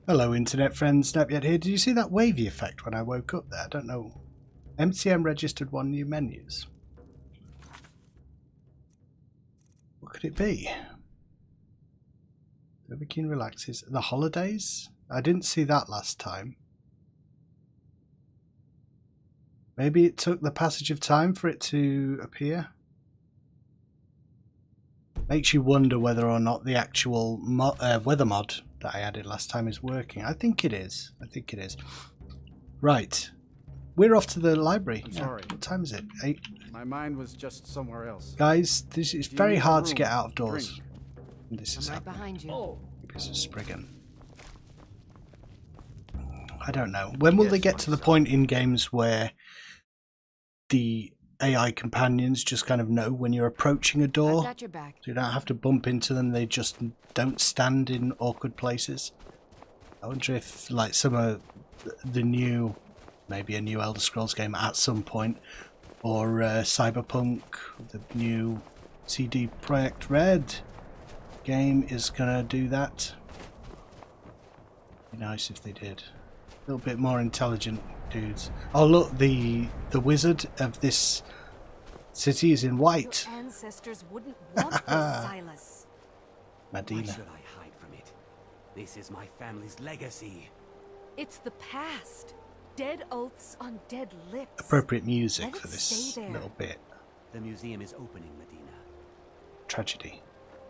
Hello internet friends, Napyet here. Did you see that wavy effect when I woke up there? I don't know. MCM registered 1 new menus. What could it be? Overkeen relaxes. The holidays? I didn't see that last time. Maybe it took the passage of time for it to appear. Makes you wonder whether or not the actual weather mod that I added last time is working. I think it is. Right. We're off to the library. I'm sorry. What time is it? 8? My mind was just somewhere else. Guys, this is very hard to get out of doors. This is right behind you. Oh. This is Spriggan. I don't know. When will they get to the point in games where the AI companions just kind of know when you're approaching a door? I've got your back. So you don't have to bump into them, they just don't stand in awkward places. I wonder if like some of the new, maybe a new Elder Scrolls game at some point, or Cyberpunk, the new CD Projekt Red game is gonna do that. Be nice if they did. A little bit more intelligent dudes. Oh look, the wizard of this city is in white. Your ancestors wouldn't want this, Silas. Medina. Why should I hide from it? This is my family's legacy. It's the past. Dead oaths on dead lips. Appropriate music Let for it this stay there. little bit. The museum is opening, Medina. Tragedy.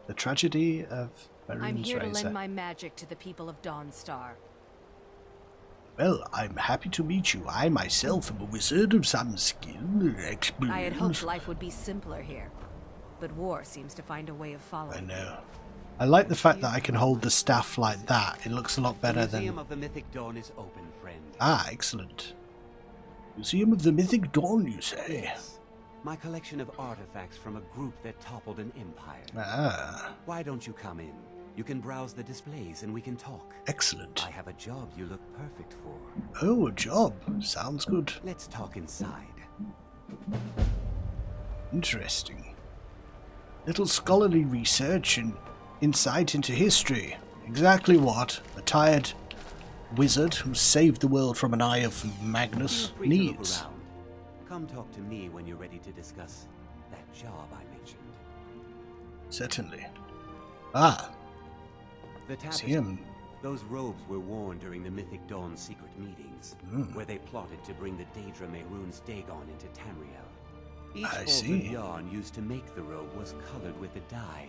The tragedy of Maroon's I'm here to Razor. lend my magic to the people of Dawnstar. Well, I'm happy to meet you. I myself am a wizard of some skill and experience. I had hoped life would be simpler here, but war seems to find a way of following. I know. I like the fact that I can hold the staff like that. It looks a lot better The than... Museum of the Mythic Dawn is open, friend. Ah, excellent. Museum of the Mythic Dawn, you say? Yes. My collection of artifacts from a group that toppled an empire. Ah, Why don't you come in? You can browse the displays and we can talk. excellent. I have a job you look perfect for. Oh, a job. Sounds good. Let's talk inside. Interesting. Little scholarly research and insight into history. Exactly what a tired wizard who saved the world from an eye of Magnus Feel free to look needs. around. Come talk to me when you're ready to discuss that job I mentioned. Certainly. Ah, The tapestry. museum. Those robes were worn during the Mythic Dawn secret meetings, where they plotted to bring the Daedra Mehrunes Dagon into Tamriel. Each I bolt see. of yarn used to make the robe was colored with a dye,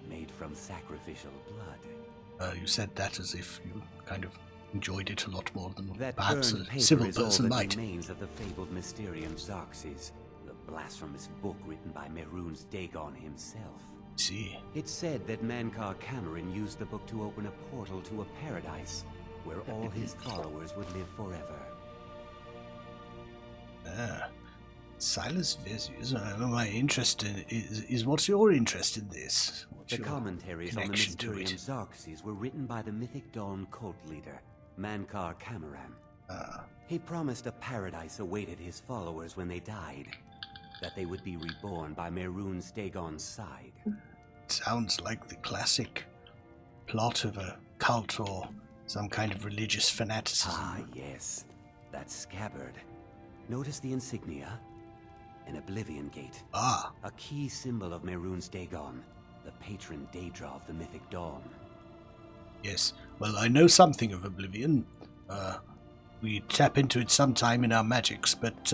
made from sacrificial blood. You said that as if you kind of enjoyed it a lot more than That perhaps burned a paper civil is all person that might. remains of the fabled Mysterium Xarxes, the blasphemous book written by Mehrunes Dagon himself. See. It's said that Mankar Cameron used the book to open a portal to a paradise where all his followers would live forever. Ah. Silas Vesius. My interest is what's your interest in this? What's The your commentaries on the connection to Mysterium it? Xarxes were written by the Mythic Dawn cult leader, Mankar Cameron. Ah, He promised a paradise awaited his followers when they died, that they would be reborn by Mehrunes Dagon's side. sounds like the classic plot of a cult or some kind of religious fanaticism. Ah, yes. That scabbard. Notice the insignia? An Oblivion Gate. Ah, A key symbol of Mehrunes Dagon, the patron Daedra of the Mythic Dawn. yes. Well, I know something of Oblivion. We tap into it sometime in our magics, but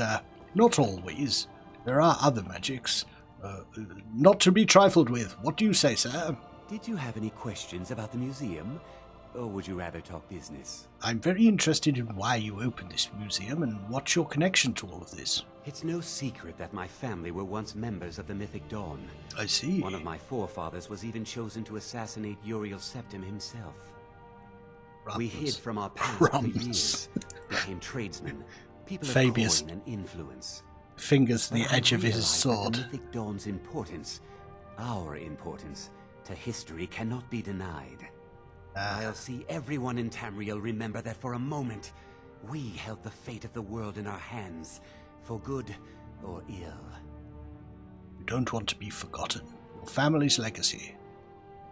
not always. There are other magics. Not to be trifled with. What do you say, sir? Did you have any questions about the museum? Or would you rather talk business? I'm very interested in why you opened this museum and what's your connection to all of this. It's no secret that my family were once members of the Mythic Dawn. I see. One of my forefathers was even chosen to assassinate Uriel Septim himself. We hid from our past for years, became tradesmen, people of Fabius coin and influence. fingers the But I edge of his realized that sword. The Mythic Dawn's importance, our importance, to history cannot be denied. I'll see everyone in Tamriel remember that for a moment, we held the fate of the world in our hands, for good or ill. You don't want to be forgotten. Your family's legacy.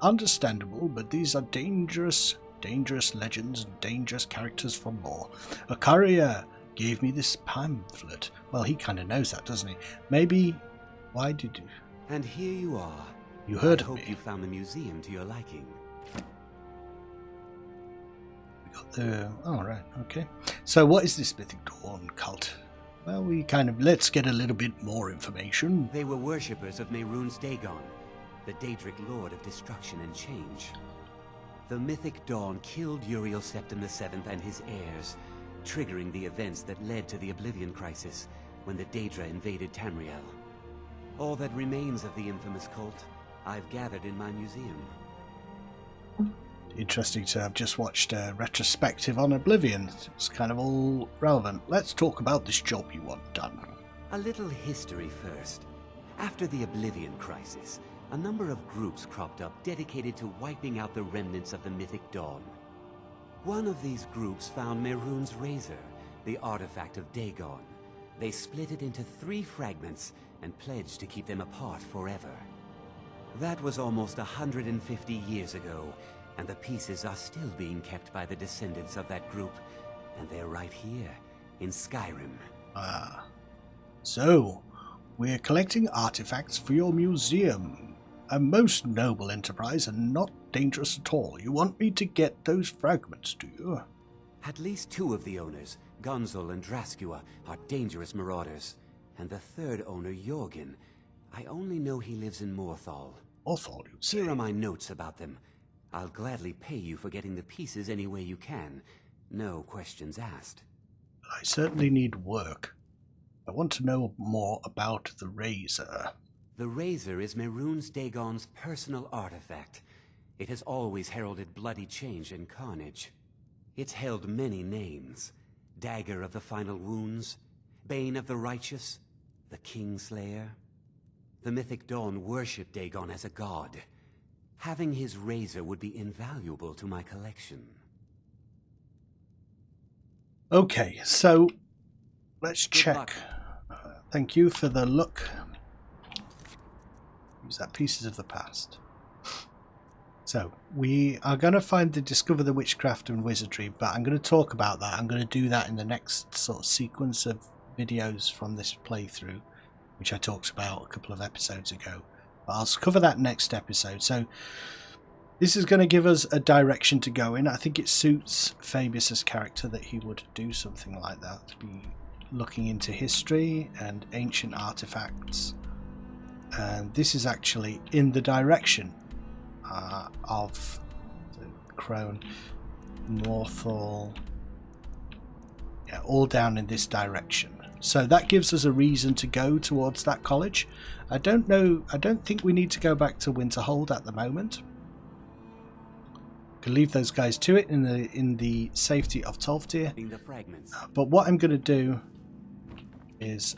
Understandable, but these are dangerous Dangerous legends and dangerous characters from lore. A courier gave me this pamphlet. Well, he kind of knows that, doesn't he? Maybe... Why did you... And here you are. You heard of me. I hope you found the museum to your liking. We got the... Oh, right, okay. So what is this Mythic Dawn cult? Well, we kind of... Let's get a little bit more information. They were worshippers of Mehrunes Dagon, the Daedric Lord of Destruction and Change. The Mythic Dawn killed Uriel Septim VII and his heirs, triggering the events that led to the Oblivion Crisis when the Daedra invaded Tamriel. All that remains of the infamous cult, I've gathered in my museum. Interesting to have just watched a retrospective on Oblivion. It's kind of all relevant. Let's talk about this job you want done. A little history first. After the Oblivion Crisis, a number of groups cropped up dedicated to wiping out the remnants of the Mythic Dawn. One of these groups found Mehrunes' Razor, the artifact of Dagon. They split it into 3 fragments and pledged to keep them apart forever. That was almost 150 years ago, and the pieces are still being kept by the descendants of that group, and they're right here, in Skyrim. Ah. So, we're collecting artifacts for your museum. A most noble enterprise and not dangerous at all. You want me to get those fragments, do you? At least 2 of the owners, Gonzol and Draskua, are dangerous marauders. And the 3rd owner, Jorgen, I only know he lives in Morthal. Morthal, you say? Here are my notes about them. I'll gladly pay you for getting the pieces any way you can. No questions asked. I certainly need work. I want to know more about the Razor. The Razor is Mehrunes Dagon's personal artifact. It has always heralded bloody change and carnage. It's held many names. Dagger of the Final Wounds, Bane of the Righteous, the Kingslayer. The Mythic Dawn worship Dagon as a god. Having his razor would be invaluable to my collection. Okay, so let's Good check. luck. Thank you for the look. Use that Pieces of the Past. So we are going to discover the witchcraft and wizardry, but I'm going to talk about that. I'm going to do that in the next sort of sequence of videos from this playthrough, which I talked about a couple of episodes ago. But I'll cover that next episode. So this is going to give us a direction to go in. I think it suits Fabius's character that he would do something like that, to be looking into history and ancient artifacts. And this is actually in the direction of the Crone, Morthal, yeah, all down in this direction. So that gives us a reason to go towards that college. I don't think we need to go back to Winterhold at the moment. Can leave those guys to it in the safety of Tolfdir. But what I'm going to do is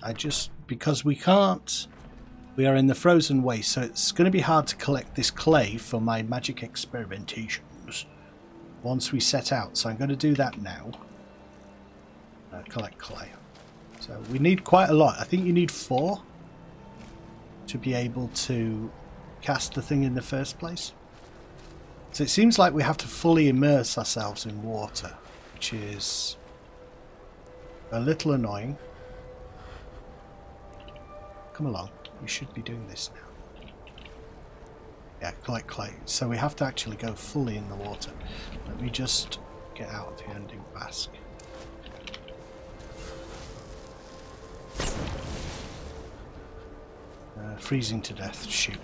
because we are in the frozen waste, so it's going to be hard to collect this clay for my magic experimentations once we set out. So I'm going to do that now. Collect clay. So we need quite a lot. I think you need 4 to be able to cast the thing in the first place. So it seems like we have to fully immerse ourselves in water, which is a little annoying. Come along. We should be doing this now. Yeah, collect clay. So we have to actually go fully in the water. Let me just get out of here and do Bask. Freezing to death. Shoot.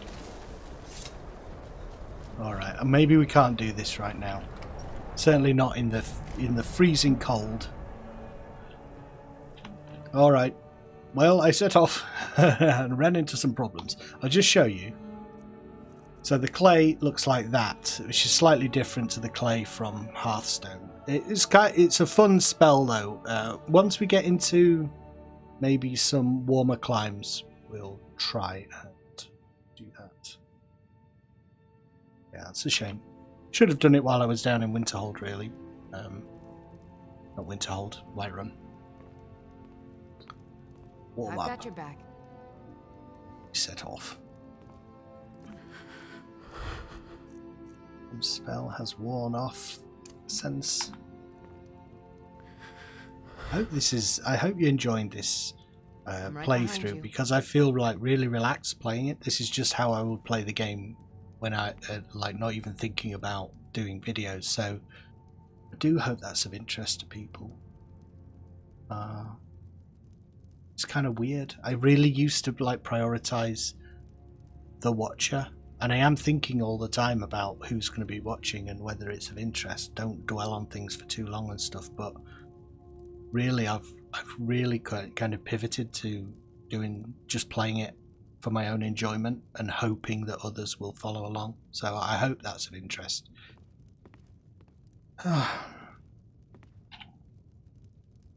Alright, and maybe we can't do this right now. Certainly not in the freezing cold. Alright. Well, I set off and ran into some problems. I'll just show you. So the clay looks like that, which is slightly different to the clay from Hearthstone. It's a fun spell though. Once we get into maybe some warmer climes, we'll try and do that. Yeah, it's a shame. Should have done it while I was down in Winterhold, really. Not Winterhold, Whiterun. I've got your back. Set off. Spell has worn off. sense. I hope you're enjoying this right playthrough, because I feel like really relaxed playing it. This is just how I would play the game when I like not even thinking about doing videos. So I do hope that's of interest to people. It's kind of weird. I really used to like prioritize the watcher, and I am thinking all the time about who's going to be watching and whether it's of interest. Don't dwell on things for too long and stuff, but really I've really kind of pivoted to just playing it for my own enjoyment and hoping that others will follow along. So I hope that's of interest. I'm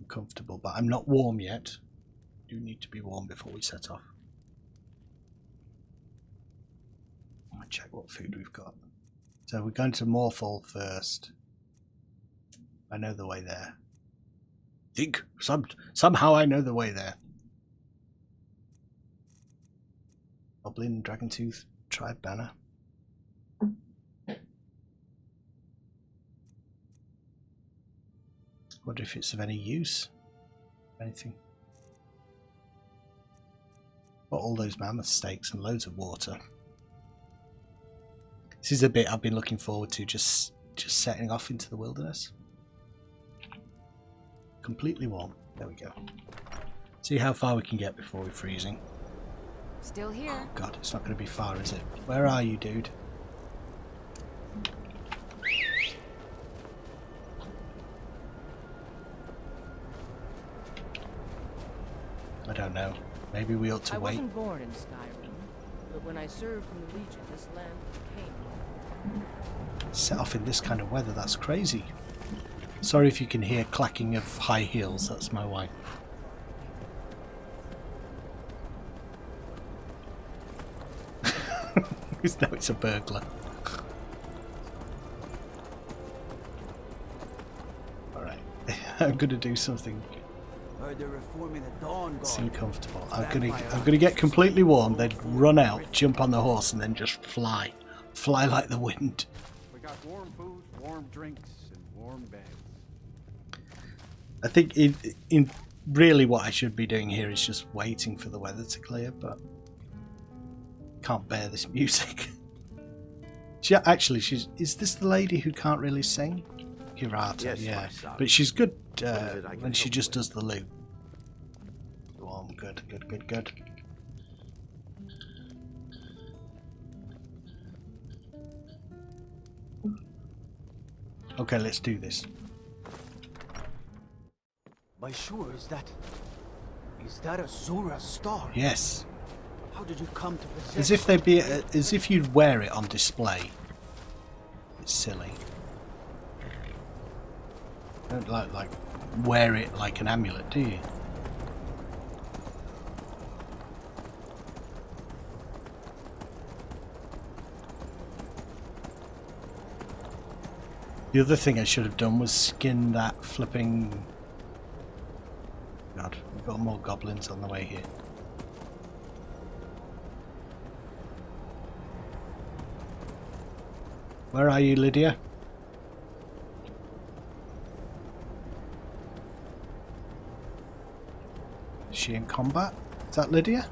comfortable, but I'm not warm yet. I do need to be warm before we set off. I'll check what food we've got. So we're going to Morphall first. I know the way there. Somehow I know the way there. Goblin Dragontooth tribe banner. Wonder if it's of any use. Anything. Got all those mammoth steaks and loads of water. This is a bit I've been looking forward to, just setting off into the wilderness. Completely warm. There we go. See how far we can get before we're freezing. Still here. Oh god, it's not going to be far, is it? Where are you, dude? I don't know. Maybe we ought to wait. I wasn't born in Skyrim, but when I served in the Legion, this land became home. Set off in this kind of weather, that's crazy. Sorry if you can hear clacking of high heels, that's my wife. No, it's a burglar. Alright, I'm gonna do something. Seem comfortable. I'm gonna get completely warm, then run out, jump on the horse, and then just fly. Fly like the wind. We got warm food, warm drinks, and warm beds. I think in really what I should be doing here is just waiting for the weather to clear, but can't bear this music. Is this the lady who can't really sing? Hirata, yes, yeah. But she's good when she just does the loop. Warm, good. Okay, let's do this. By sure, is that a Zura star? Yes. How did you come to possess? As if you'd wear it on display. It's silly. Don't like wear it like an amulet, do you? The other thing I should have done was skin that flipping... God, we've got more goblins on the way here. Where are you, Lydia? Is she in combat? Is that Lydia?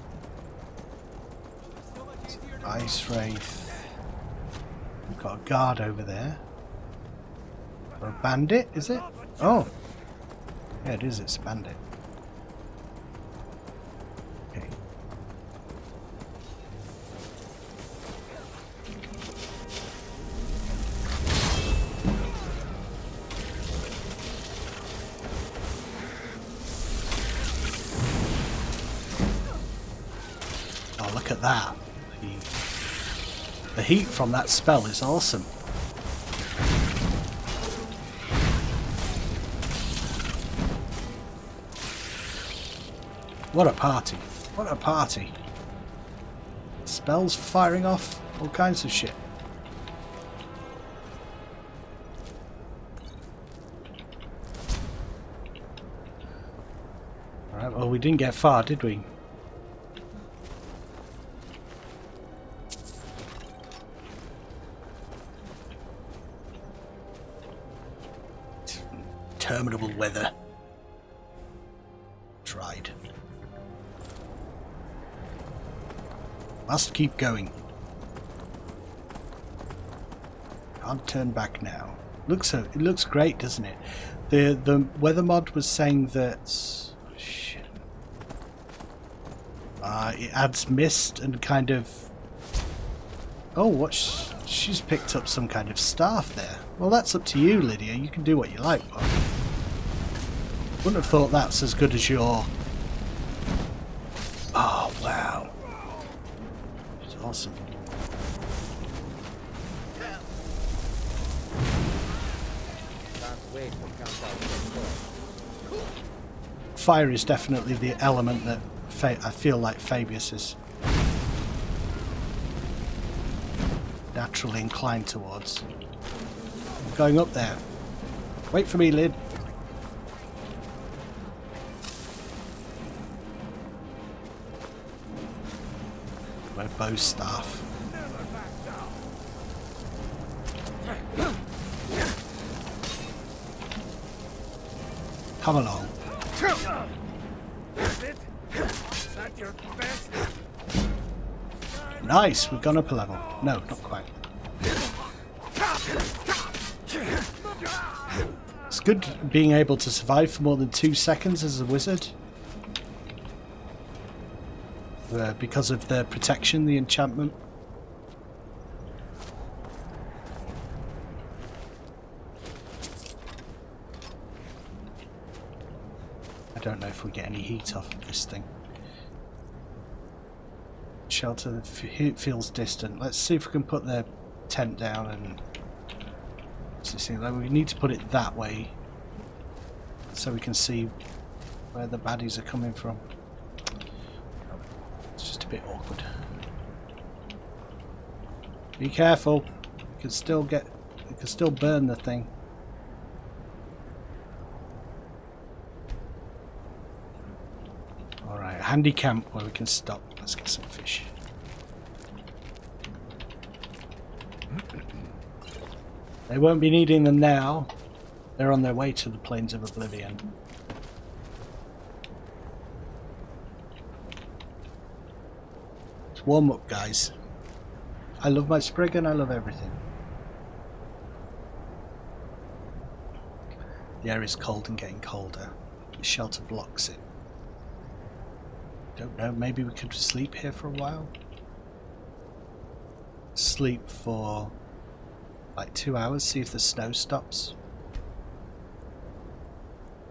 Ice Wraith. We've got a guard over there. Or a bandit, is it? Oh! Yeah, it is, it's a bandit. Okay. Oh, look at that. The heat from that spell is awesome. What a party. What a party. Spells firing off all kinds of shit. Alright, well we didn't get far, did we? interminable weather. Tried. Must keep going. Can't turn back now. It looks great, doesn't it? The weather mod was saying that it adds mist and kind of. Oh, she's picked up some kind of staff there. Well, that's up to you, Lydia. You can do what you like, but wouldn't have thought that's as good as your. Oh wow, it's awesome. Fire is definitely the element that I feel like Fabius is naturally inclined towards. I'm going up there. Wait for me, Lyd. My bow staff. Come along. Nice, we've gone up a level. No, not quite. It's good being able to survive for more than 2 seconds as a wizard. Because of the protection, the enchantment. I don't know if we get any heat off of this thing. Shelter feels distant. Let's see if we can put the tent down and see. We need to put it that way so we can see where the baddies are coming from. It's just a bit awkward. Be careful. You can still burn the thing. Alright, handy camp where we can stop. Let's get some fish. They won't be needing them now. They're on their way to the Plains of Oblivion. Let's warm up, guys. I love my sprig and I love everything. The air is cold and getting colder. The shelter blocks it. Don't know, maybe we could sleep here for a while? Sleep for like 2 hours, see if the snow stops.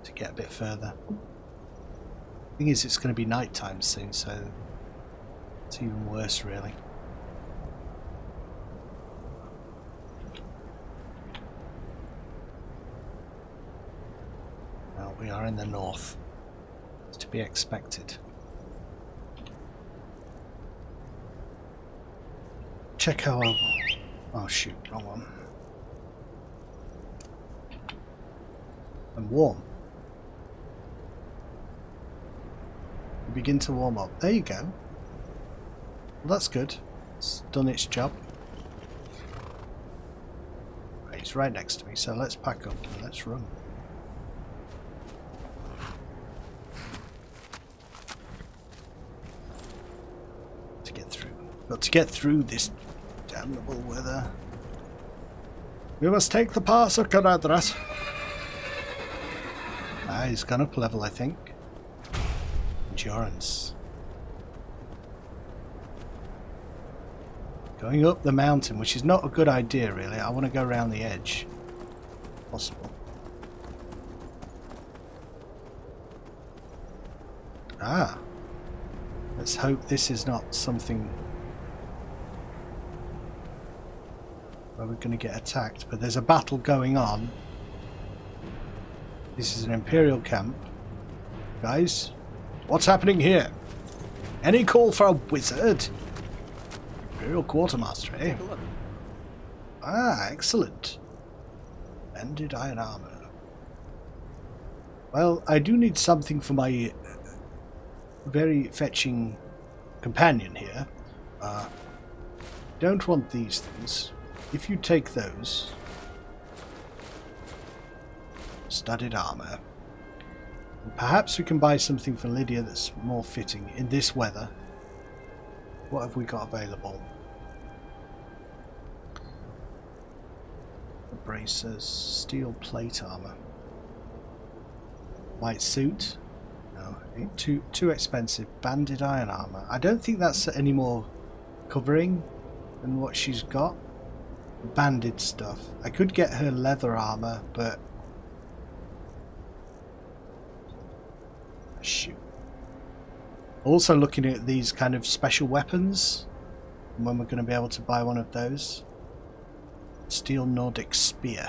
To get a bit further. Thing is, it's going to be night time soon, so it's even worse really. Well, we are in the north. It's to be expected. Check how oh shoot, wrong one. I'm warm. Begin to warm up. There you go. Well, that's good. It's done its job. Right, it's right next to me, so let's pack up and let's run. To get through. Got to get through this damnable weather. We must take the pass of Caradras. Ah, he's gone up a level, I think. Endurance. Going up the mountain, which is not a good idea really. I want to go around the edge. If possible. Ah. Let's hope this is not something where we're going to get attacked, but there's a battle going on. This is an Imperial camp. Guys, what's happening here? Any call for a wizard? Imperial Quartermaster, eh? Ah, excellent. Bended iron armor. Well, I do need something for my very fetching companion here. Don't want these things. If you take those, Studded armor. And perhaps we can buy something for Lydia that's more fitting in this weather. What have we got available? The bracers, steel plate armor, white suit. No, too expensive. Banded iron armor. I don't think that's any more covering than what she's got. Banded stuff. I could get her leather armor, but shoot. Also looking at these kind of special weapons and when we're going to be able to buy one of those. Steel Nordic spear.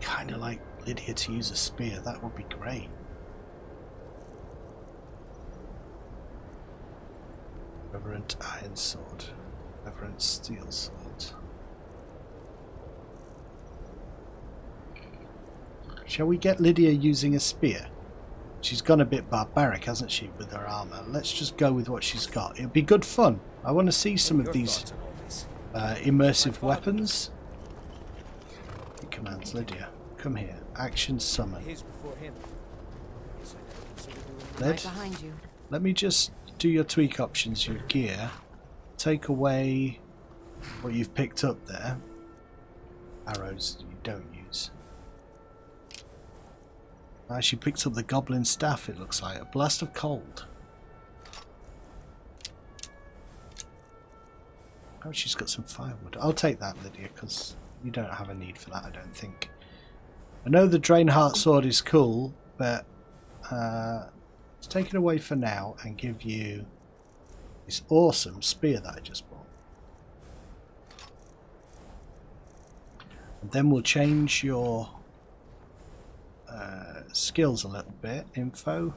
Kind of like Lydia to use a spear. That would be great. Reverent iron sword. Reverent steel sword. Shall we get Lydia using a spear? She's gone a bit barbaric, hasn't she, with her armour? Let's just go with what she's got. It'll be good fun. I want to see some of these immersive weapons. He commands Lydia. Come here. Action summon. Let me just do your tweak options, your gear. Take away what you've picked up there. Arrows you don't use. She picked up the goblin staff, it looks like. A blast of cold. Oh, she's got some firewood. I'll take that, Lydia, because you don't have a need for that, I don't think. I know the Drainheart sword is cool, but let's take it away for now and give you this awesome spear that I just bought. And then we'll change your skills a little bit. Info.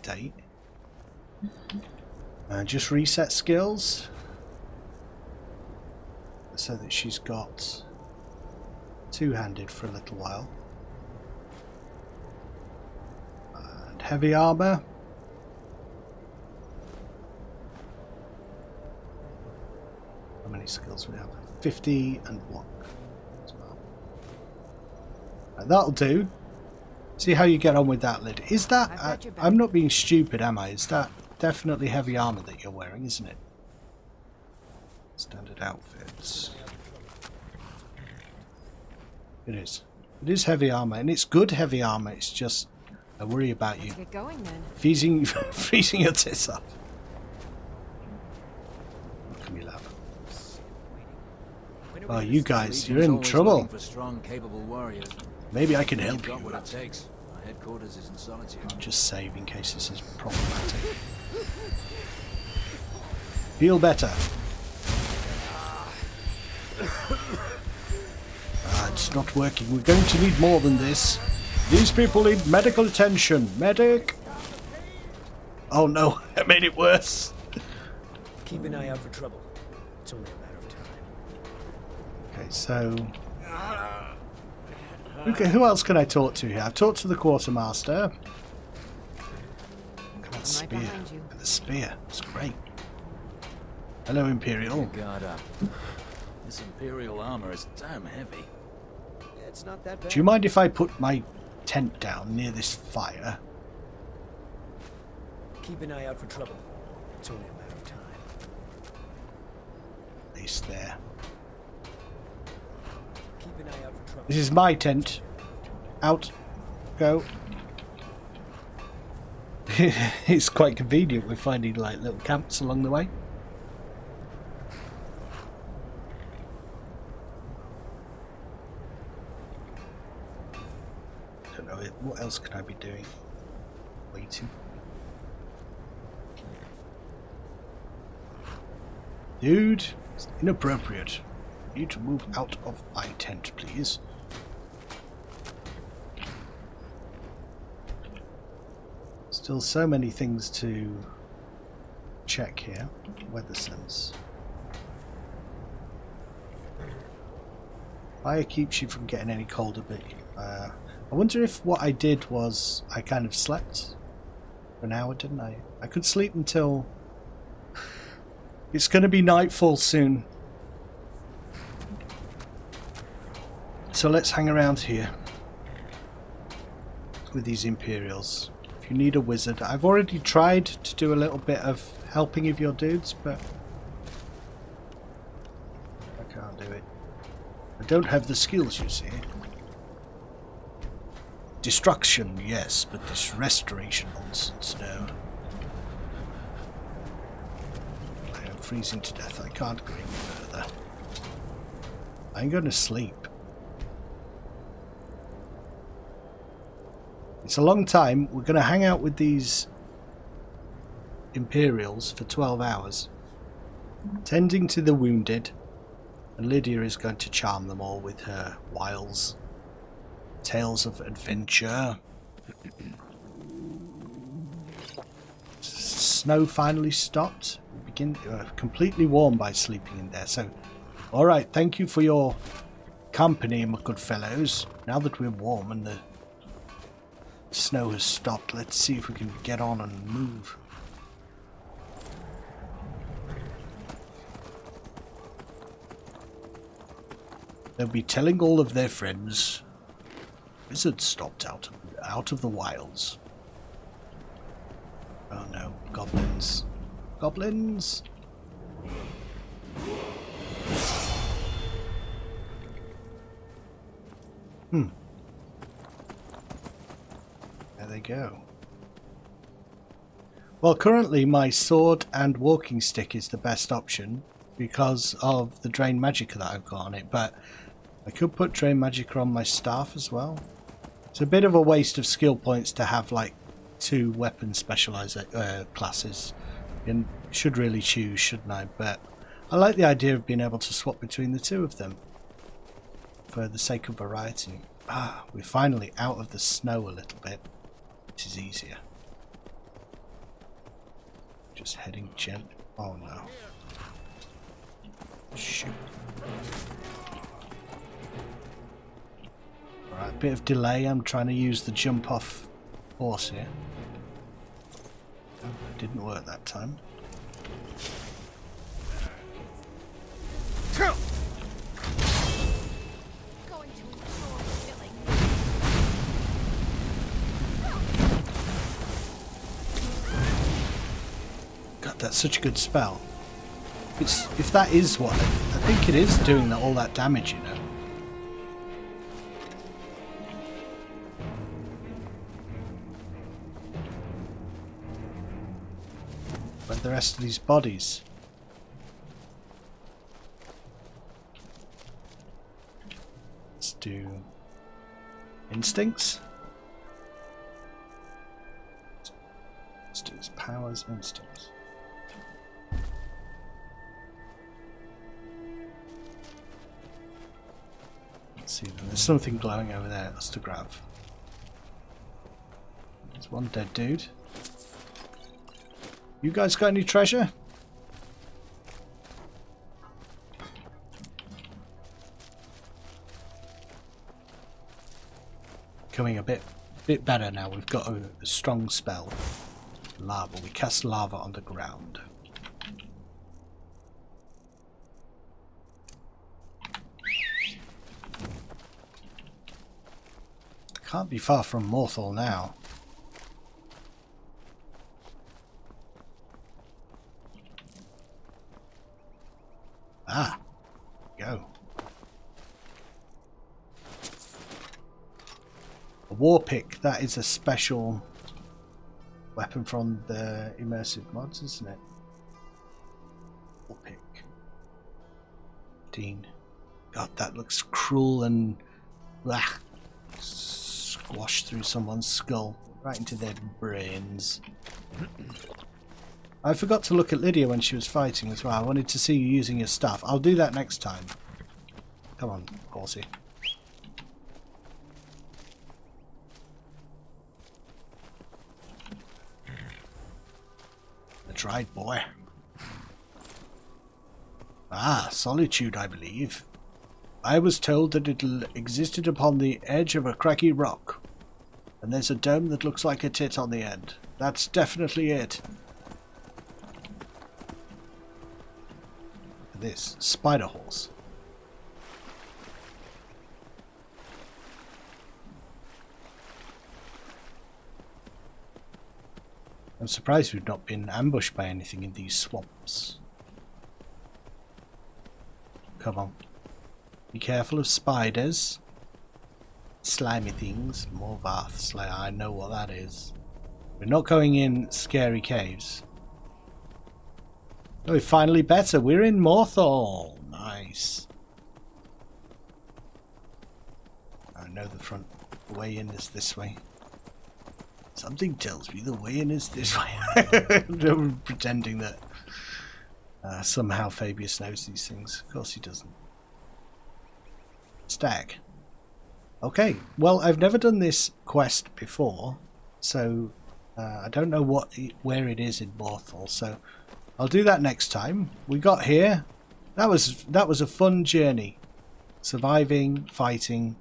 Date. Just reset skills. So that she's got two-handed for a little while. And heavy armor. How many skills we have? 50 and block as well. Right, that'll do. See how you get on with that, Lid. Is that... I'm not being stupid, am I? Is that definitely heavy armor that you're wearing, isn't it? Standard outfits. It is. It is heavy armor, and it's good heavy armor. It's just I worry about you. Let's get going then. Freezing your tits off. Come here, love. Oh, you guys, you're in trouble. For strong, capable warriors. Maybe I can help you. What it takes. Our headquarters is in solitude. Just save in case this is problematic. Feel better. It's not working. We're going to need more than this. These people need medical attention. Medic! Oh no, I made it worse. Keep an eye out for trouble. It's only a matter of time. Okay, so... Okay, who else can I talk to here? I've talked to the quartermaster. Look at that spear. Look at the spear. It's great. Hello, Imperial. Guard up. This Imperial armor is damn heavy. Yeah, it's not that bad. Do you mind if I put my tent down near this fire? Keep an eye out for trouble. It's only a matter of time. At least there. Keep an eye out for trouble. This is my tent. Out. Go. It's quite convenient. We're finding like little camps along the way. Don't know what else can I be doing? Waiting. Dude, it's inappropriate. You need to move out of my tent, please. Still so many things to check here. Weather sense. Fire keeps you from getting any colder, but I wonder if what I did was I kind of slept for an hour, didn't I? I could sleep until... It's going to be nightfall soon. So let's hang around here. with these Imperials. If you need a wizard, I've already tried to do a little bit of helping of your dudes, but I can't do it. I don't have the skills, you see. Destruction, yes, but this restoration nonsense, no. I am freezing to death. I can't go any further. I'm going to sleep. It's a long time. We're going to hang out with these Imperials for 12 hours, tending to the wounded, and Lydia is going to charm them all with her wiles. Tales of adventure. Snow finally stopped. We begin completely warm by sleeping in there. So, all right. Thank you for your company, my good fellows. Now that we're warm and the snow has stopped, let's see if we can get on and move. They'll be telling all of their friends. Wizards stopped out of the wilds. Oh no, goblins. Goblins! There they go. Well, currently my sword and walking stick is the best option because of the Drain Magicka that I've got on it, but I could put Drain Magicka on my staff as well. It's a bit of a waste of skill points to have like 2 weapon classes. And should really choose, shouldn't I? But I like the idea of being able to swap between the 2 of them for the sake of variety. Ah, we're finally out of the snow a little bit. This is easier. Just heading gently. Oh no. Shoot. Alright, bit of delay. I'm trying to use the jump off horse here. Oh, it didn't work that time. God, that's such a good spell. If that is what I think it is doing all that damage, you know. But the rest of these bodies. Let's do instincts. Instincts, powers, instincts. Let's see, there's something glowing over there that's to grab. There's one dead dude. You guys got any treasure? Coming a bit better now. We've got a strong spell. Lava. We cast lava on the ground. Can't be far from Morthal now. Ah, go. A war pick, that is a special weapon from the Immersive mods, isn't it? War pick. 15. God, that looks cruel and squash through someone's skull, right into their brains. I forgot to look at Lydia when she was fighting as well. I wanted to see you using your stuff. I'll do that next time. Come on, horsey. That's right, boy. Ah, solitude, I believe. I was told that it existed upon the edge of a craggy rock. And there's a dome that looks like a tit on the end. That's definitely it. This spider horse. I'm surprised we've not been ambushed by anything in these swamps. Come on. Be careful of spiders. Slimy things. More Varths. Like, I know what that is. We're not going in scary caves. Oh, finally better. We're in Morthal. Nice. I know the way in is this way. Something tells me the way in is this way. I'm pretending that somehow Fabius knows these things. Of course he doesn't. Stag. Okay, well, I've never done this quest before, so I don't know where it is in Morthal, so I'll do that next time. We got here. That was a fun journey. Surviving, fighting,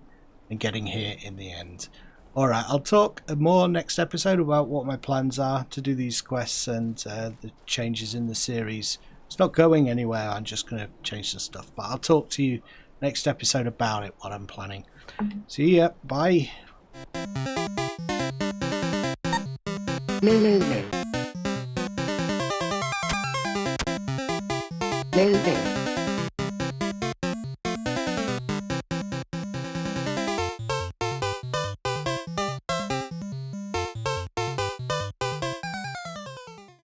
and getting here in the end. Alright, I'll talk more next episode about what my plans are to do these quests and the changes in the series. It's not going anywhere, I'm just going to change the stuff. But I'll talk to you next episode about it, what I'm planning. See ya, bye. Moving.